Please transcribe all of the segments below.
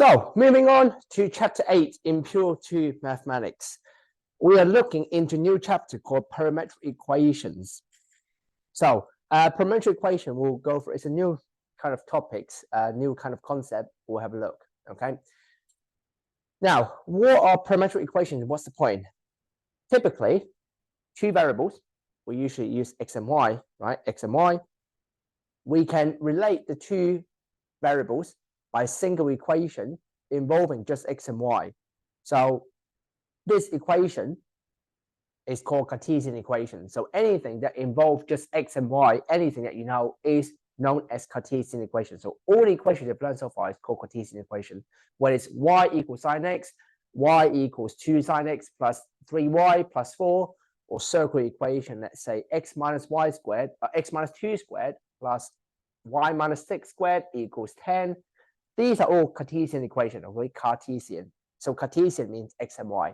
So moving on to chapter 8 in Pure 2 Mathematics. We are looking into a new chapter called Parametric Equations. So parametric equation we'll go for, it's a new kind of topics, new kind of concept. We'll have a look, okay? Now, what are parametric equations? What's the point? Typically, two variables, we usually use x and y, right? X and y. We can relate the two variables by a single equation involving just x and y. So this equation is called Cartesian equation. So anything that involves just x and y, anything that you know is known as Cartesian equation. So all the equations you've learned so far is called Cartesian equation. When it's y equals sine x, y equals 2 sine x plus 3y plus 4, or circle equation, let's say x minus y squared, or x minus 2 squared plus y minus 6 squared equals 10. These are all Cartesian equations, okay? Cartesian. So Cartesian means x and y.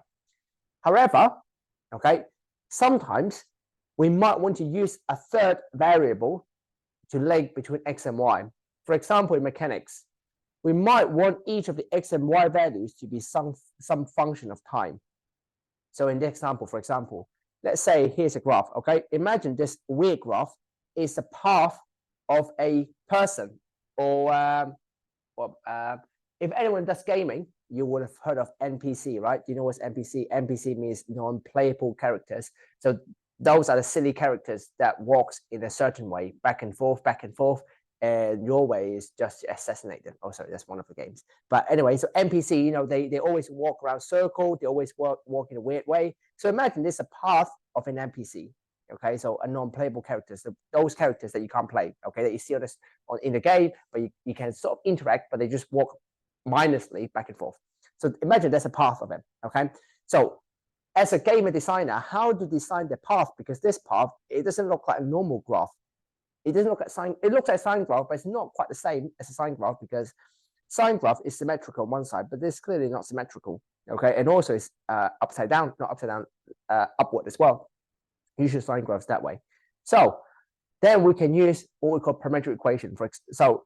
However, okay, sometimes we might want to use a third variable to link between x and y. For example, in mechanics, we might want each of the x and y values to be some function of time. So in this example, for example, let's say here's a graph, okay? Imagine this weird graph is the path of a person, or if anyone does gaming, you would have heard of NPC, right? Do you know what's NPC? NPC means non-playable characters. So those are the silly characters that walks in a certain way, back and forth, and your way is just to assassinate them. Oh, sorry, that's one of the games. But anyway, so NPC, you know, they always walk around circle, they always walk in a weird way. So imagine this is a path of an NPC. Okay, so a non-playable characters, so those characters that you can't play, okay, that you see on this in the game, but you can sort of interact, but they just walk mindlessly back and forth. So imagine there's a path of them, okay? So as a gamer designer, how to design the path? Because this path, it doesn't look like a normal graph. It doesn't look like sine. It looks like a sine graph, but it's not quite the same as a sine graph, because sine graph is symmetrical on one side, but this is clearly not symmetrical, okay? And also it's upside down, not upside down, upward as well. Usually sine graphs that way. So then we can use what we call parametric equation. So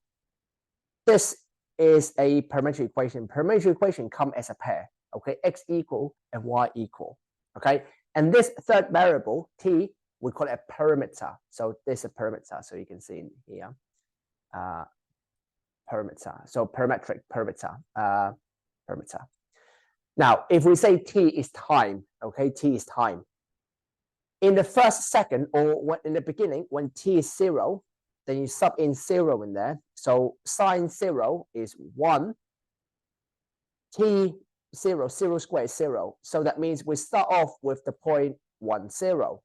this is a parametric equation. Parametric equation come as a pair, okay? X equal and y equal, okay? And this third variable, t, we call it a parameter. So this is a parameter. So you can see in here, parameter. So parametric parameter, parameter. Now, if we say t is time, okay, t is time. In the first second, or in the beginning, when t is 0, then you sub in 0 in there. So sine 0 is 1. T 0, 0 squared is 0. So that means we start off with the point 1, 0.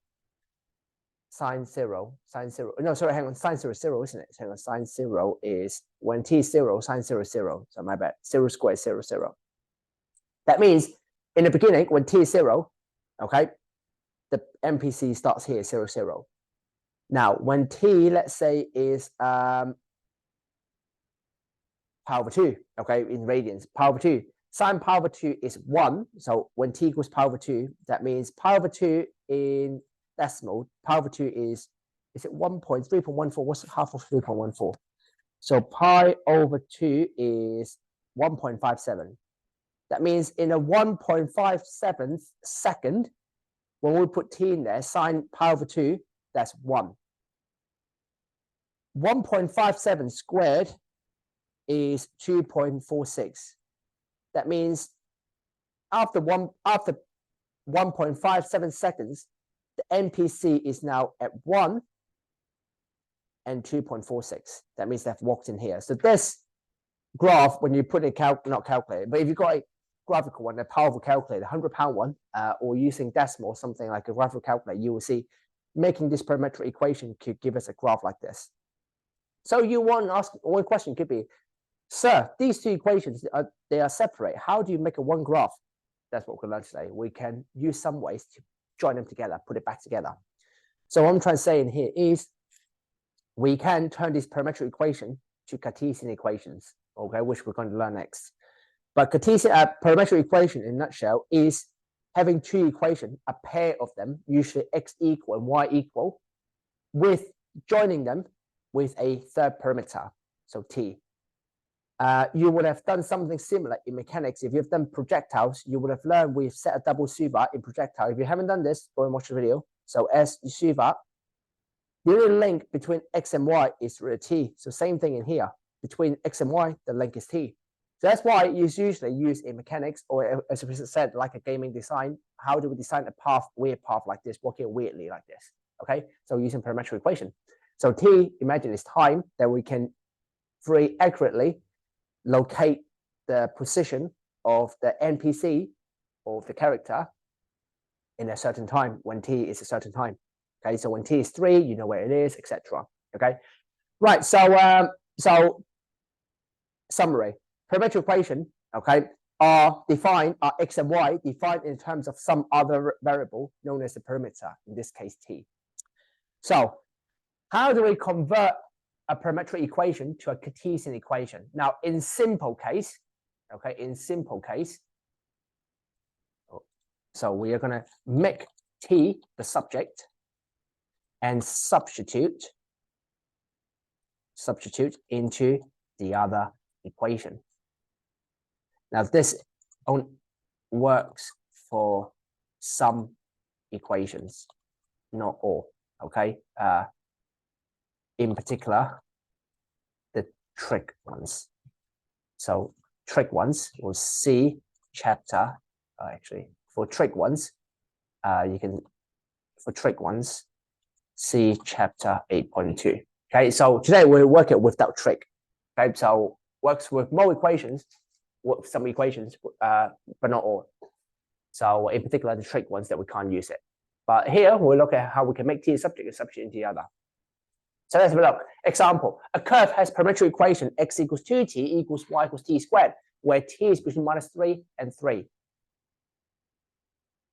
Sine 0, sine 0. No, sorry, hang on. Sine 0 is 0, isn't it? Hang on. Sine 0 is when t is 0, sine 0 is 0. So my bad. 0 squared is 0, 0. That means in the beginning, when t is 0, okay, the NPC starts here, 0, 0. Now, when t, let's say, is power over 2, okay, in radians, power over 2. Sine power over 2 is 1. So when t equals power over 2, that means power over 2 in decimal, power over 2 is it 1.3.14? What's half of 3.14? So pi over 2 is 1.57. That means in a 1.57 second, when we put t in there, sine pi over 2, that's 1. 1.57 squared is 2.46. That means after 1.57 seconds, the NPC is now at 1 and 2.46. That means they've walked in here. So this graph, when you put it, not calculator, but if you've got a graphical one, a powerful calculator, £100 one, or using decimal, something like a graphical calculator, you will see making this parametric equation could give us a graph like this. So you want to ask, one question could be, sir, these two equations, they are separate. How do you make a one graph? That's what we're going to learn today. We can use some ways to join them together, put it back together. So what I'm trying to say in here is we can turn this parametric equation to Cartesian equations, okay, which we're going to learn next. But Cartesian parametric equation in a nutshell is having two equations, a pair of them, usually x equal and y equal, with joining them with a third parameter, so t. You would have done something similar in mechanics. If you've done projectiles, you would have learned we've set a double sweeper in projectile. If you haven't done this, go and watch the video. So as you sweeper, the only link between X and Y is through a T. So same thing in here. Between X and Y, the link is T. So that's why it's usually used in mechanics, or as I said, like a gaming design. How do we design a path, weird path like this, working weirdly like this? Okay, so using parametric equation. So T, imagine is time that we can very accurately locate the position of the NPC of the character in a certain time when T is a certain time. Okay, so when T is 3, you know where it is, etc. Okay, right. So summary: parametric equation, okay, are X and Y defined in terms of some other variable known as the parameter, in this case T. So how do we convert a parametric equation to a Cartesian equation? Now, in simple case, okay, so we are going to make T the subject and substitute into the other equation. Now, this only works for some equations, not all, okay? In particular, the trig ones. So trig ones, we'll see chapter, actually, for trig ones, see chapter 8.2. Okay, so today we'll work it without trig. Okay, so works with more equations, with some equations, but not all. So in particular, the trig ones that we can't use it. But here we'll look at how we can make T a subject and substitute into the other. So let's have a look. Example: a curve has parametric equation x equals 2t equals y equals t squared, where t is between -3 and 3.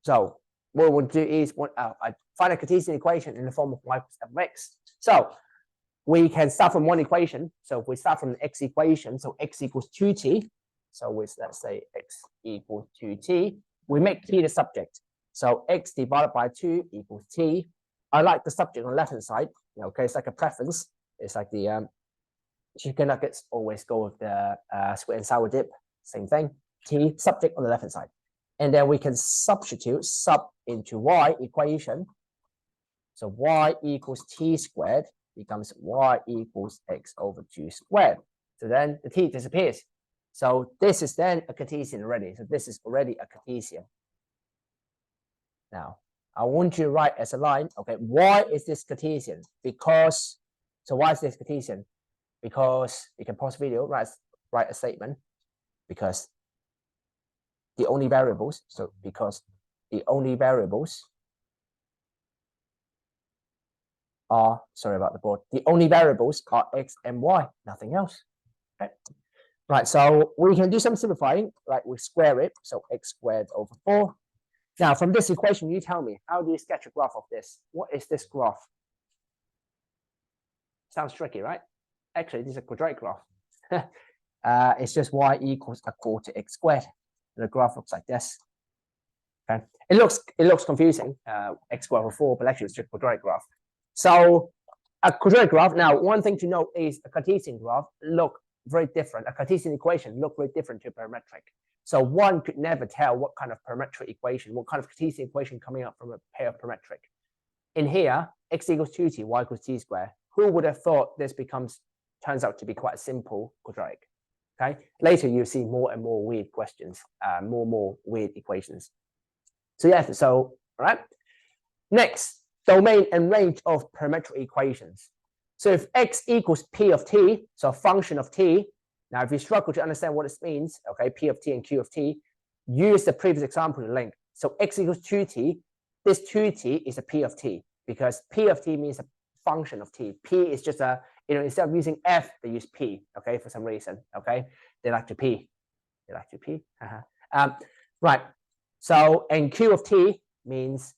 So what we'll do is I find a Cartesian equation in the form of y equals f(x). So we can start from one equation. So if we start from the x equation, so x equals 2t. So let's say x equals 2t. We make t the subject. So x divided by 2 equals t. I like the subject on the left-hand side. Okay, it's like a preference. It's like the chicken nuggets always go with the sweet and sour dip. Same thing. T subject on the left-hand side. And then we can substitute sub into y equation. So y equals t squared becomes y equals x over 2 squared. So then the t disappears. So this is then a Cartesian already. So this is already a Cartesian. Now, I want you to write as a line, okay, why is this Cartesian? Because, so why is this Cartesian? Because, you can pause the video, write a statement, because the only variables, are, sorry about the board, the only variables are x and y, nothing else. Okay. Right, so we can do some simplifying, like we square it, so x squared over 4. Now, from this equation, you tell me, how do you sketch a graph of this? What is this graph? Sounds tricky, right? Actually, this is a quadratic graph. It's just y equals a quarter x squared. The graph looks like this. Okay, it looks confusing, x squared over 4, but actually it's just a quadratic graph. So a quadratic graph. Now, one thing to note is a Cartesian graph look very different. A Cartesian equation look very different to parametric. So one could never tell what kind of parametric equation, what kind of Cartesian equation coming up from a pair of parametric. In here, x equals 2t, y equals t squared. Who would have thought this turns out to be quite a simple quadratic? Okay. Later, you'll see more and more weird questions, more weird equations. So yeah, so all right. Next, domain and range of parametric equations. So if x equals p of t, so a function of t. Now, if you struggle to understand what this means, okay, p of t and q of t, use the previous example to link. So x equals 2t. This 2t is a p of t because p of t means a function of t. P is just a, instead of using f, they use p, okay, for some reason, okay? They like to p. Right. So, and q of t means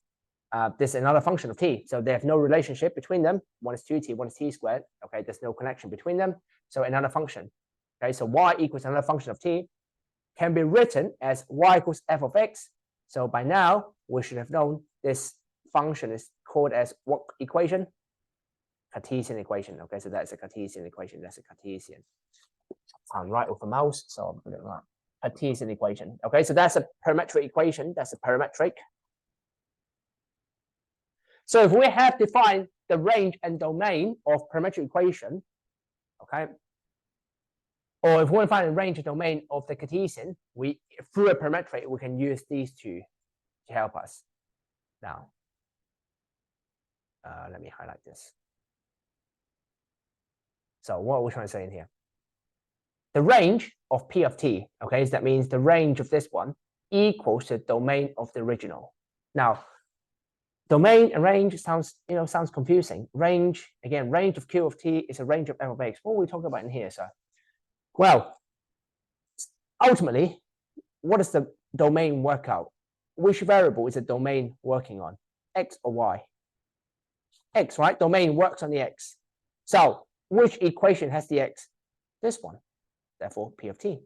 this is another function of t. So they have no relationship between them. One is 2t, one is t squared. Okay, there's no connection between them. So another function. Okay, so y equals another function of t can be written as y equals f of x. So by now, we should have known this function is called as what equation? Cartesian equation. Okay, so that's a Cartesian equation. That's a Cartesian. can't write with a mouse, so I'm going to write Cartesian equation. Okay, so that's a parametric equation. That's a parametric. So if we have defined the range and domain of parametric equation, okay, or if we want to find the range and domain of the Cartesian, through a parametric, we can use these two to help us. Now, let me highlight this. So what are we trying to say in here? The range of P of t, okay, so that means the range of this one equals the domain of the original. Now, domain and range sounds confusing. Range, again, range of Q of t is a range of f of x. What are we talking about in here, sir? Well, ultimately, what does the domain work out? Which variable is the domain working on? X or Y? X, right? Domain works on the X. So which equation has the X? This one. Therefore, P of t.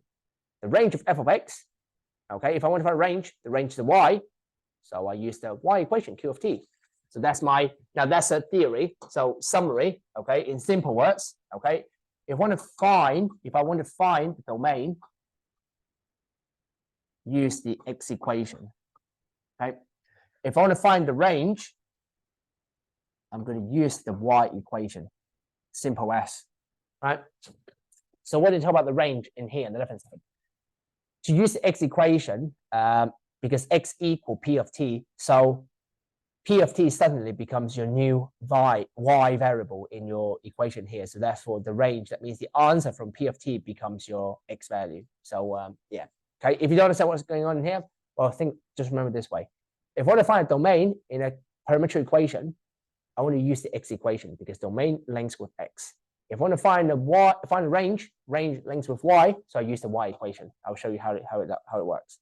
The range of f of x, okay, if I want to find a range, the range is the Y. So I use the Y equation, Q of t. So that's now that's a theory. So summary, okay, in simple words, okay, if I want to find the domain, use the X equation, okay. If I want to find the range, I'm going to use the Y equation, simple as, right? So what do you talk about the range in here on the left-hand side? To use the X equation, because X equal P of t, so P of t suddenly becomes your new Y variable in your equation here. So therefore the range, that means the answer from P of t becomes your X value. So yeah, okay. If you don't understand what's going on in here, well, just remember this way. If I want to find a domain in a parametric equation, I want to use the X equation because domain links with X. If I want to find a range links with Y, so I use the Y equation. I'll show you how it works.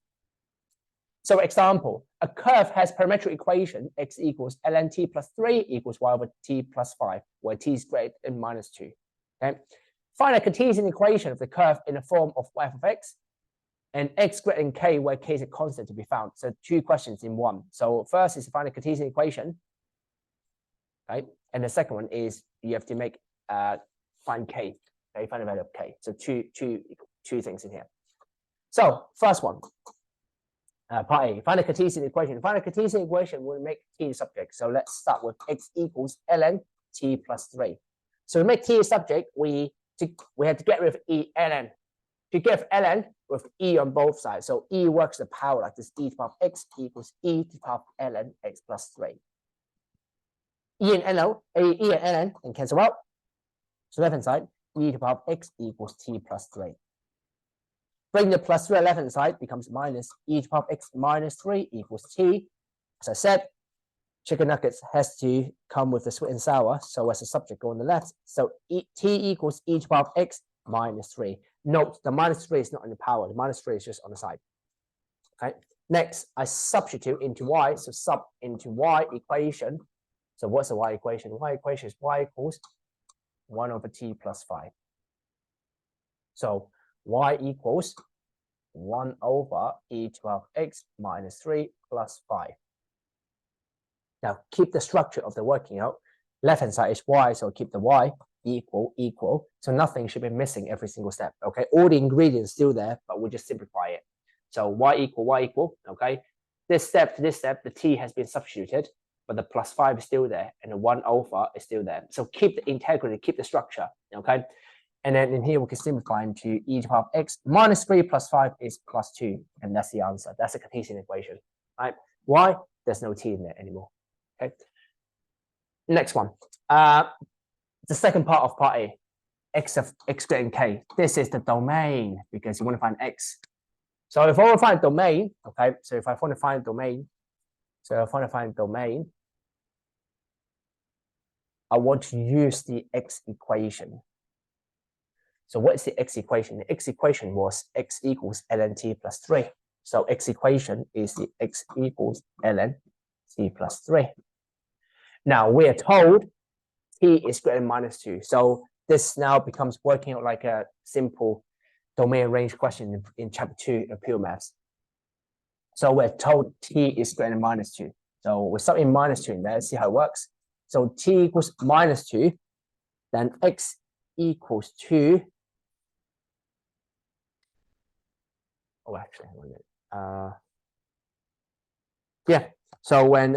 So example, a curve has parametric equation x equals ln t plus 3 equals y over t plus 5, where t is greater than minus 2. Okay. Find a Cartesian equation of the curve in the form of f of x and x greater than k, where k is a constant to be found. So two questions in one. So first is to find a Cartesian equation, right? And the second one is you have to make find k, okay, find the value of k. So two things in here. So first one, part A, find a Cartesian equation. Find a Cartesian equation, we'll make t the subject. So let's start with x equals ln t plus 3. So to make t the subject, we had to get rid of e ln. To get ln with e on both sides. So e works the power like this, e to the power of x equals e to the power of ln x plus 3. E and ln can cancel out. So left hand side, e to the power of x equals t plus 3. Bring the plus 3 left hand side, becomes minus e to the power of x minus 3 equals t. As I said, chicken nuggets has to come with the sweet and sour. So as a subject, go on the left. So t equals e to the power of x minus 3. Note, the minus 3 is not in the power. The minus 3 is just on the side. Okay. Next, I substitute into y. So sub into y equation. So what's the y equation? Y equation is y equals 1 over t plus 5. So y equals 1 over e to the power of x minus 3 plus 5. Now, keep the structure of the working out. Left-hand side is y, so keep the y equal. So nothing should be missing every single step, okay? All the ingredients still there, but we'll just simplify it. So y equal, okay? This step to this step, the t has been substituted, but the plus 5 is still there, and the 1 over is still there. So keep the integrity, keep the structure, okay? And then in here, we can simplify into e to the power of x minus 3 plus 5 is plus 2, and that's the answer. That's a Cartesian equation, right? Why? There's no t in there anymore, okay? Next one. The second part of part A, x greater than k. This is the domain because you want to find x. So if I want to find domain, okay, so if I want to find domain, I want to use the x equation. So what is the x equation? The x equation was x equals ln t plus 3. So x equation is the x equals ln t plus 3. Now we are told t is greater than minus 2. So this now becomes working out like a simple domain range question in chapter 2 of pure maths. So we're told t is greater than minus 2. So we're starting minus 2 in there. Let's see how it works. So t equals minus 2, then x equals 2 Oh, actually, hang on a minute. Yeah. So when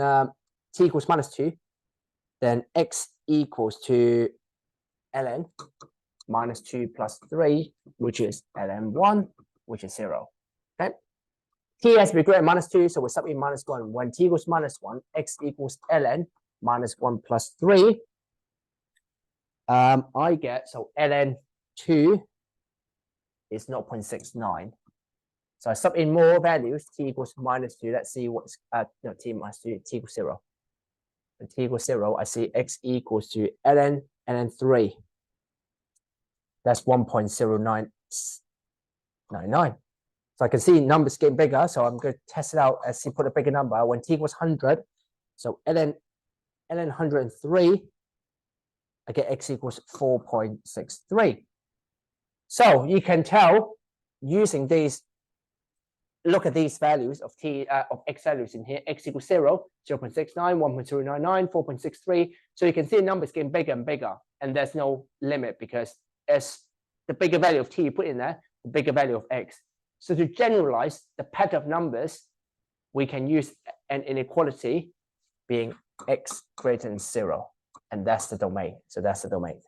t equals -2, then x equals to ln -2 plus 3, which is ln1, which is 0. Okay. T has to be greater than -2, so we sub in -1. When t equals -1, x equals ln -1 plus 3. I get, so ln2 is 0.69. So I sub in more values, t equals -2. Let's see what's no, t minus 2, t equals 0. When t equals 0, I see x equals to ln3. That's 1.0999. So I can see numbers getting bigger. So I'm going to test it out as you put a bigger number. When t equals 100, so ln 103, I get x equals 4.63. So you can tell using these, look at these values of t of x values in here. X equals 0, 0.69, 1.099, 4.63. So you can see the numbers getting bigger and bigger, and there's no limit because as the bigger value of t you put in there, the bigger value of x. So to generalize the pattern of numbers, we can use an inequality being x greater than 0, and that's the domain. So that's the domain.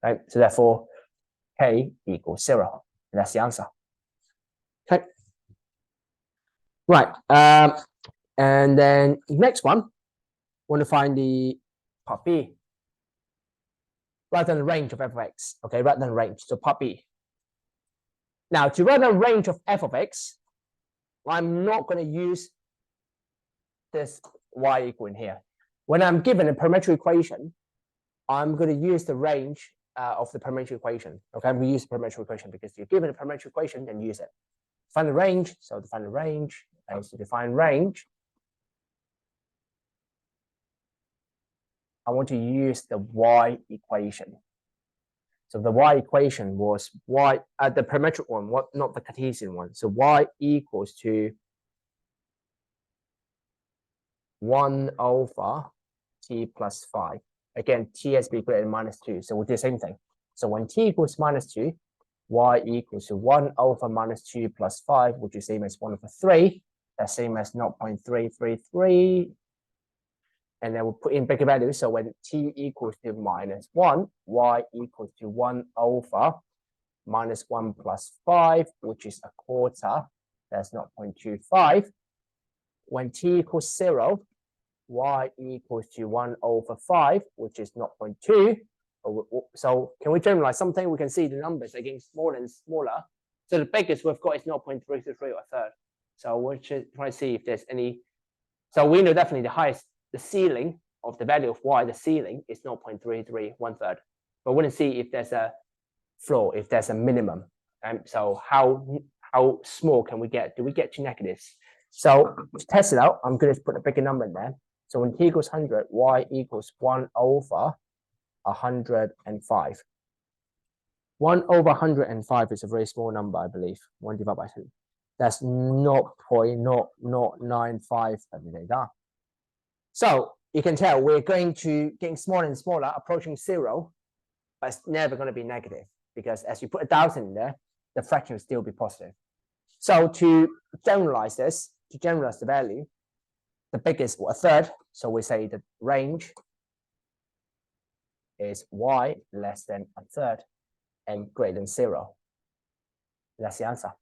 Right. So therefore, k equals 0. And that's the answer. Okay. Right. And then next one, want to find the part B. Rather than range of f of x. Okay, rather than range. So part B. Now, to write a range of f of x, I'm not going to use this y equal in here. When I'm given a parametric equation, I'm going to use the range of the parametric equation. Okay, I'm going to use the parametric equation because you're given a parametric equation, then use it. Find the range. So define the range. And to define range, I want to use the y equation. So the y equation was y, the parametric one, not the Cartesian one. So y equals to 1 over t plus 5. Again, t has to be greater than -2. So we'll do the same thing. So when t equals -2, y equals to 1 over -2 plus 5, which is same as 1 over 3. That's same as 0.333. And then we'll put in bigger values. So when t equals to -1, y equals to 1 over -1 plus 5, which is a quarter. That's 0.25. When t equals 0, y equals to 1 over 5, which is 0.2. So can we generalize something? We can see the numbers are getting smaller and smaller. So the biggest we've got is 0.333 or a third. So we're just trying to see if there's any. So we know definitely the highest, the ceiling of the value of y, the ceiling is 0.33, 1/3. But we want to see if there's a floor, if there's a minimum. And so how small can we get? Do we get to negatives? So to test it out, I'm going to put a bigger number in there. So when t equals 100, y equals 1 over 105. 1 over 105 is a very small number, I believe. 1 divided by 2. That's 0.0095 every day. So you can tell we're going to getting smaller and smaller, approaching 0, but it's never going to be negative because as you put 1,000 in there, the fraction will still be positive. So to generalize this, to generalize the value, the biggest, or a third, so we say the range is y less than a third and greater than 0. That's the answer.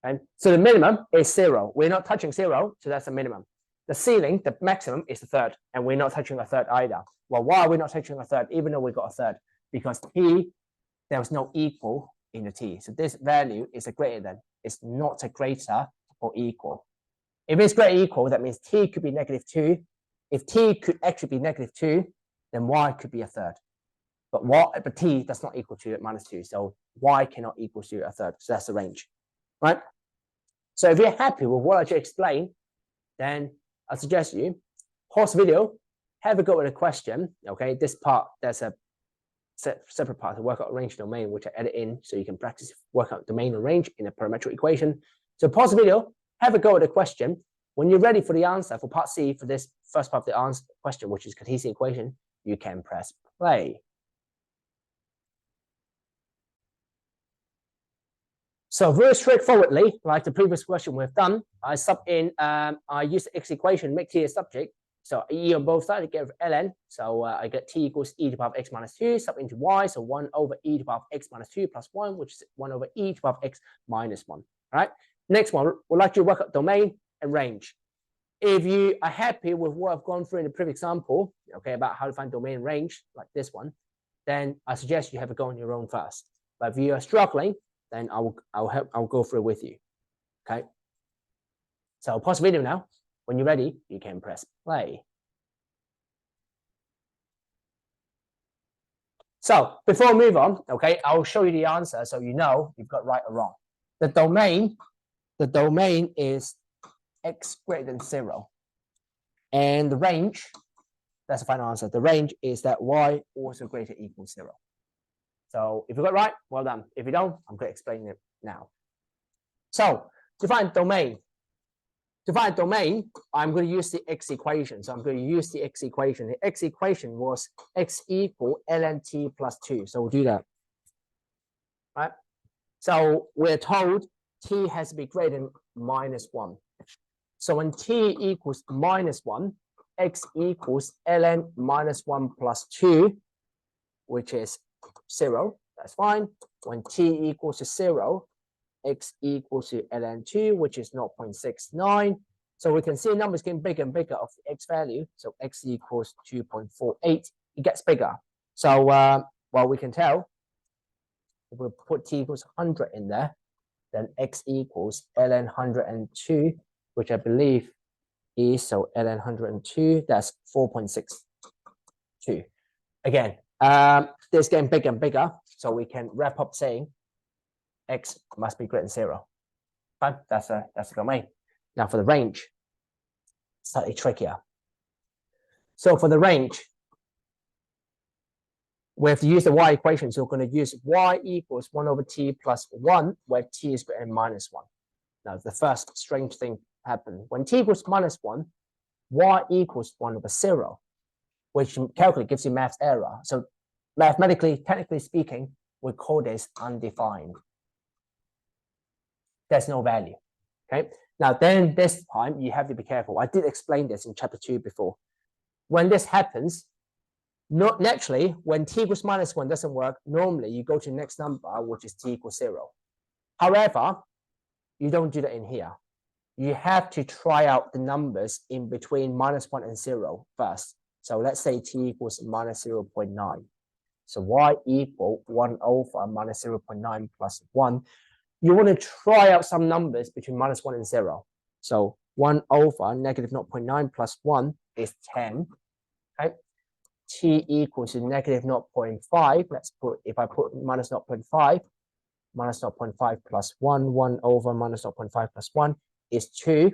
And so the minimum is 0. We're not touching 0, so that's the minimum. The ceiling, the maximum, is a third, and we're not touching a third either. Well, why are we not touching a third, even though we got a third? Because t, there was no equal in the t. So this value is a greater than. It's not a greater or equal. If it's greater or equal, that means t could be -2. If t could actually be -2, then y could be a third. But t does not equal to -2, so y cannot equal to a third. So that's the range, right? So if you're happy with what I just explained, then I suggest you pause the video, have a go at a question. Okay, this part, there's a separate part to work out range domain, which I edit in so you can practice work out domain and range in a parametric equation. So pause the video, have a go at the question. When you're ready for the answer for part C, for this first part of the answer question, which is Cartesian equation, you can press play. So very straightforwardly, like the previous question we've done, I sub in, I use the x equation, make t a subject. So e on both sides, I get ln. So I get t equals e to the power of x minus 2, sub into y. So 1 over e to the power of x minus 2 plus 1, which is 1 over e to the power of x minus 1. All right. Next one, we'd like to work out domain and range. If you are happy with what I've gone through in the previous example, okay, about how to find domain and range, like this one, then I suggest you have a go on your own first. But if you are struggling, then I'll go through with you. Okay. So pause the video now. When you're ready, you can press play. So before we move on, okay, I'll show you the answer so you know you've got right or wrong. The domain is x greater than 0. And the range, that's the final answer. The range is that y also greater equals 0. So if you got it right, well done. If you don't, I'm going to explain it now. So to find domain, I'm going to use the x equation. So I'm going to use the x equation. The x equation was x equal ln t plus 2. So we'll do that. Right? So we're told t has to be greater than minus 1. So when t equals minus 1, x equals ln minus 1 plus 2, which is 0. That's fine. When t equals to 0, x equals to ln 2, which is 0.69. So we can see numbers getting bigger and bigger of the x value. So x equals 2.48. It gets bigger. So well, we can tell if we put t equals 100 in there, then x equals ln 102, which I believe is, so ln 102, that's 4.62. Again, this getting bigger and bigger, so we can wrap up saying x must be greater than 0. Fine, that's a domain. Now for the range, slightly trickier. So for the range, we have to use the y equation. So we're going to use y equals 1 over t plus 1, where t is greater than minus 1. Now the first strange thing happened. When t equals minus 1, y equals 1 over 0, which calculate gives you math error. So mathematically, technically speaking, we call this undefined. There's no value. Okay. Now then this time you have to be careful. I did explain this in chapter 2 before. When this happens, not naturally, when t equals minus 1 doesn't work, normally you go to the next number, which is t equals 0. However, you don't do that in here. You have to try out the numbers in between minus 1 and 0 first. So let's say t equals minus 0.9. So y equal 1 over minus 0.9 plus 1. You want to try out some numbers between minus 1 and 0. So 1 over negative 0.9 plus 1 is 10. Okay. T equals to negative 0.5. Let's put, if I put minus 0.5, minus 0.5 plus 1, 1 over minus 0.5 plus 1 is 2.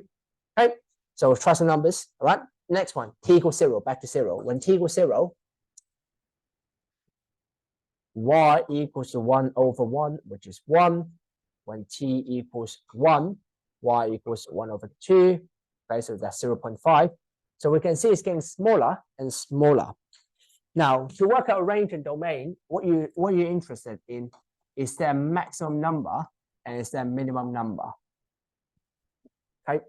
Okay. So we'll try some numbers. All right. Next one, t equals 0, back to 0. When t equals 0, y equals to 1 over 1, which is 1. When t equals 1, y equals 1 over 2. Okay, so that's 0.5. So we can see it's getting smaller and smaller. Now, to work out a range and domain, what you're interested in is their maximum number and is their minimum number. Okay.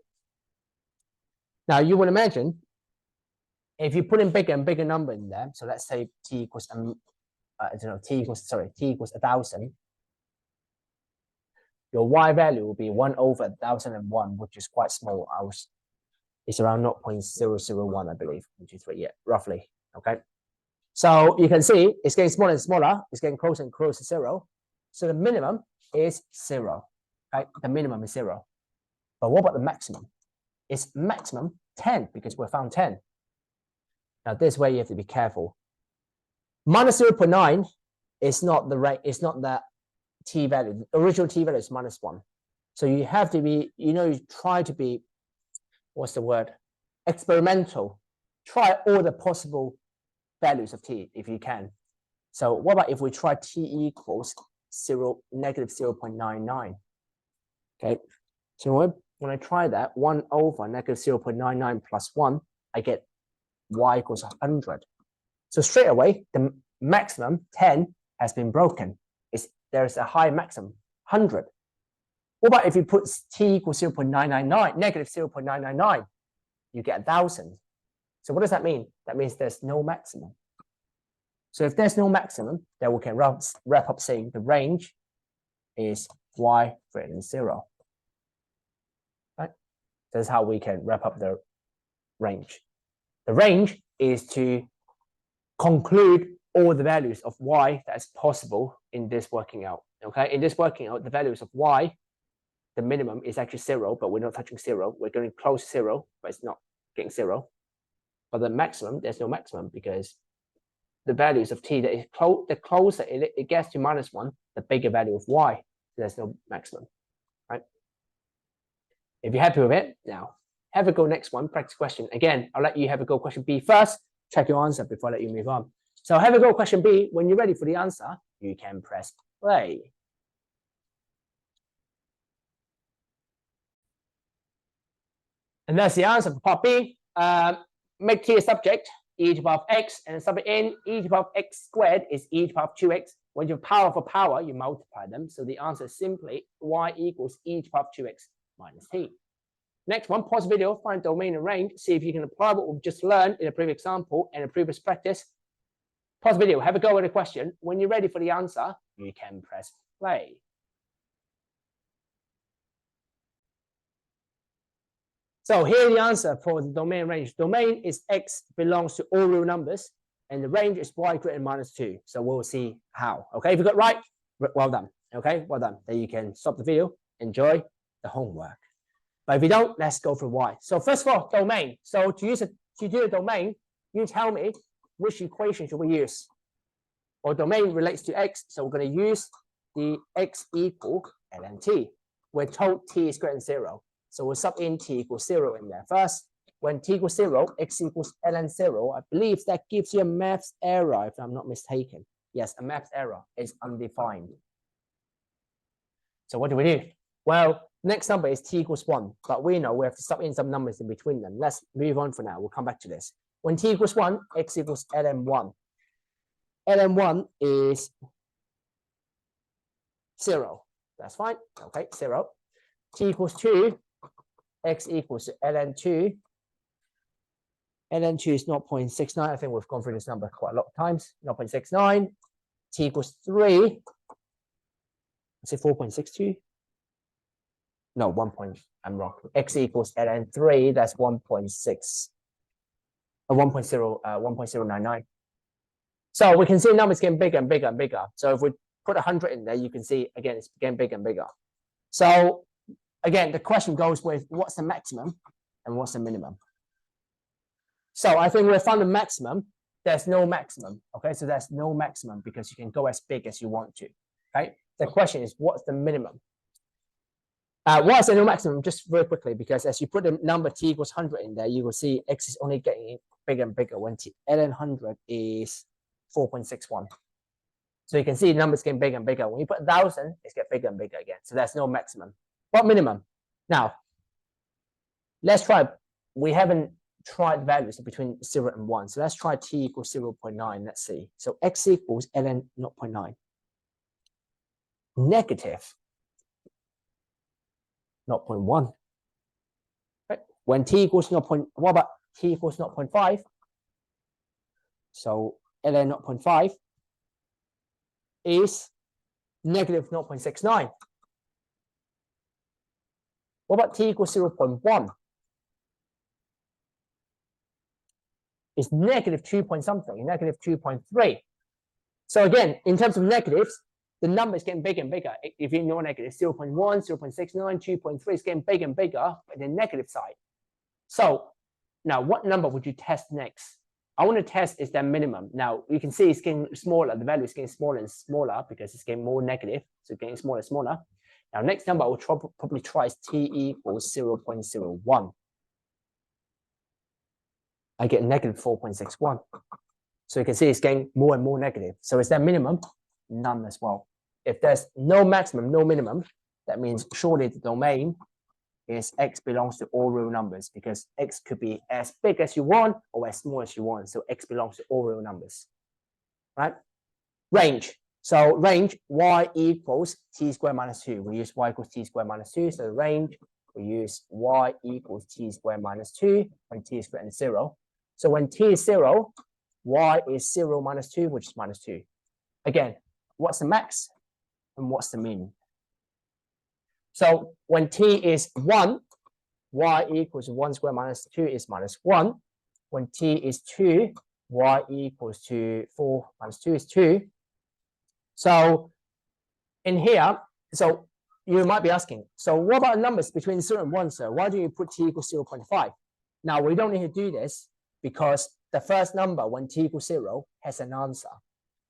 Now you would imagine if you put in bigger and bigger number in there. So let's say t equals t equals 1,000. Your y value will be 1 over 1,001, which is quite small. It's around 0.001, I believe, 1, 2, 3, yeah, roughly. Okay. So you can see it's getting smaller and smaller. It's getting closer and closer to 0. So the minimum is 0. Okay. The minimum is 0. But what about the maximum? It's maximum 10 because we found 10. Now this way you have to be careful. Minus 0.9 is not the rate. It's not the t value. The original t value is minus 1. So you have to be, you try to be, what's the word? Experimental. Try all the possible values of t if you can. So what about if we try t equals negative 0.99? Okay. So when I try that, 1 over negative 0.99 plus 1, I get y equals 100. So straight away, the maximum 10 has been broken. There's a high maximum 100. What about if you put t equals 0.999, negative 0.999, you get 1,000. So what does that mean? That means there's no maximum. So if there's no maximum, then we can wrap up saying the range is y greater than 0. Right? That's how we can wrap up the range. The range is to conclude all the values of y that's possible in this working out. Okay, in this working out, the values of y, the minimum is actually 0, but we're not touching 0. We're going close to 0, but it's not getting 0. But the maximum, there's no maximum because the values of t that is the closer it gets to -1, the bigger value of y. There's no maximum, right? If you're happy with it, now have a go next one, practice question. Again, I'll let you have a go question B first, check your answer before I let you move on. So have a go question B. When you're ready for the answer, you can press play. And that's the answer for part B. Make t a subject, e to the power of x, and subject in, e to the power of x squared is e to the power of 2x. When you have power for power, you multiply them. So the answer is simply y equals e to the power of 2x minus t. Next one, pause the video, find domain and range, see if you can apply what we've just learned in a previous example and a previous practice. Pause the video, have a go at the question. When you're ready for the answer, you can press play. So here's the answer for the domain range. Domain is x belongs to all real numbers, and the range is y greater than -2. So we'll see how. Okay, if you got right, well done. Okay, well done. Then you can stop the video, enjoy the homework. But if you don't, let's go through why. So first of all, domain. So to do a domain, you tell me which equation should we use. Or domain relates to x, so we're going to use the x equal ln t. We're told t is greater than 0. So we'll sub in t equals 0 in there first. When t equals 0, x equals ln 0. I believe that gives you a maths error, if I'm not mistaken. Yes, a maths error is undefined. So what do we do? Well, next number is t equals 1, but we know we have to sub in some numbers in between them. Let's move on for now. We'll come back to this. When t equals 1, x equals ln 1. ln 1 is 0. That's fine. Okay, 0. T equals 2. X equals to ln 2. ln 2 is 0.69. I think we've gone through this number quite a lot of times. 0.69. T equals 3. Is it 4.62? No, 1. I'm wrong. X equals ln 3. That's 1.6. 1.099. So we can see numbers getting bigger and bigger and bigger. So if we put 100 in there, you can see again it's getting bigger and bigger. So again, the question goes with what's the maximum and what's the minimum. So I think we found the maximum. There's no maximum. Okay, so there's no maximum because you can go as big as you want to. Okay, the question is what's the minimum? Why is there no maximum? Just very quickly, because as you put the number t equals 100 in there, you will see x is only getting bigger and bigger when ln 100 is 4.61. So you can see numbers getting bigger and bigger. When you put 1,000, it's getting bigger and bigger again. So there's no maximum. What minimum? Now, let's try. We haven't tried values between 0 and 1. So let's try t equals 0.9. Let's see. So x equals ln 0.9. Negative 0.1. Right? When t equals 0. What about t equals 0.5? So ln 0.5 is negative 0.69. What about t equals 0.1? It's negative 2 point something, negative 2.3. So again, in terms of negatives, the number is getting bigger and bigger. If you ignore negative, 0.1, 0.69, 2.3 is getting bigger and bigger, but the negative side. So now what number would you test next? I want to test is their minimum. Now you can see it's getting smaller. The value is getting smaller and smaller because it's getting more negative. So getting smaller and smaller. Now next number I will probably try is t equals 0.01. I get negative 4.61. So you can see it's getting more and more negative. So is that minimum? None as well. If there's no maximum, no minimum, that means surely the domain is x belongs to all real numbers because x could be as big as you want or as small as you want. So x belongs to all real numbers, right? Range. So range y equals t squared minus 2. We use y equals t squared minus 2. So range, we use y equals t squared minus 2 when t is greater than 0. So when t is 0, y is 0 minus 2, which is minus 2. Again, what's the max and what's the min? So when t is 1, y equals 1 squared minus 2 is minus 1. When t is 2, y equals to 4 minus 2 is 2. So in here, so you might be asking, so what about numbers between 0 and 1, sir? Why do you put t equals 0.5? Now, we don't need to do this because the first number when t equals 0 has an answer.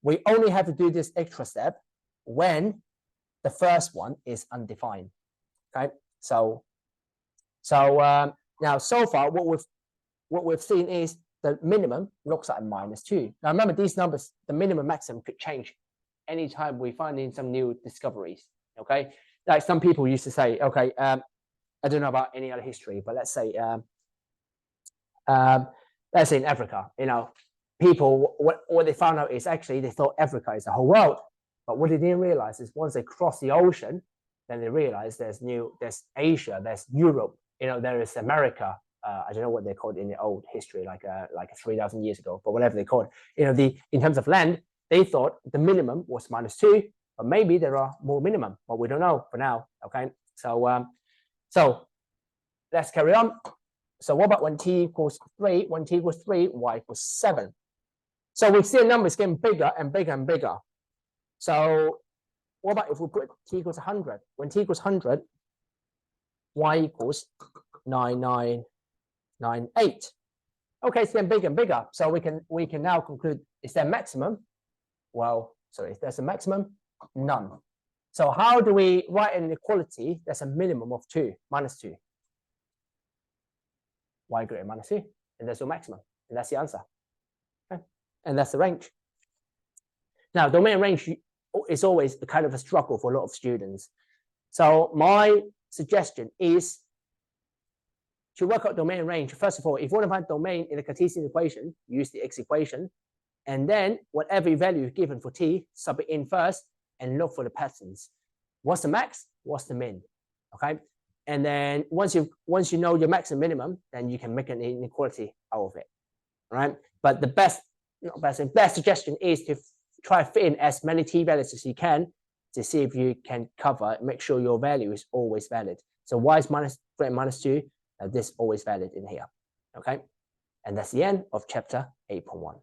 We only have to do this extra step when the first one is undefined. Okay, so now so far what we've seen is the minimum looks like -2. Now remember, these numbers, the minimum maximum could change anytime we find in some new discoveries. Okay, like some people used to say, okay, I don't know about any other history, but let's say in Africa, you know, people what they found out is actually they thought Africa is the whole world, but what they didn't realize is once they cross the ocean, then they realize there's Asia, there's Europe, you know, there is America. I don't know what they called in the old history, like 3,000 years ago, but whatever they called, you know, in terms of land, they thought the minimum was -2, but maybe there are more minimum, but we don't know for now. Okay, so let's carry on. So what about when t equals 3? When t equals 3, y equals 7. So we see the numbers getting bigger and bigger and bigger. So what about if we put t equals 100? When t equals 100, y equals 9998. Okay, it's getting bigger and bigger. So we can now conclude, is there a maximum? Well, sorry, if there's a maximum, none. So how do we write an inequality that's a minimum of 2, -2? Y greater than -2, and there's your maximum, and that's the answer. Okay? And that's the range. Now, domain range is always kind of a struggle for a lot of students. So my suggestion is to work out domain range. First of all, if you want to find domain in a Cartesian equation, use the x equation, and then whatever value is given for t, sub it in first and look for the patterns. What's the max? What's the min? Okay. And then once you know your max and minimum, then you can make an inequality out of it. All right. But the best suggestion is to try to fit in as many t values as you can to see if you can make sure your value is always valid. So y is greater than -2, this is always valid in here. Okay. And that's the end of chapter 8.1.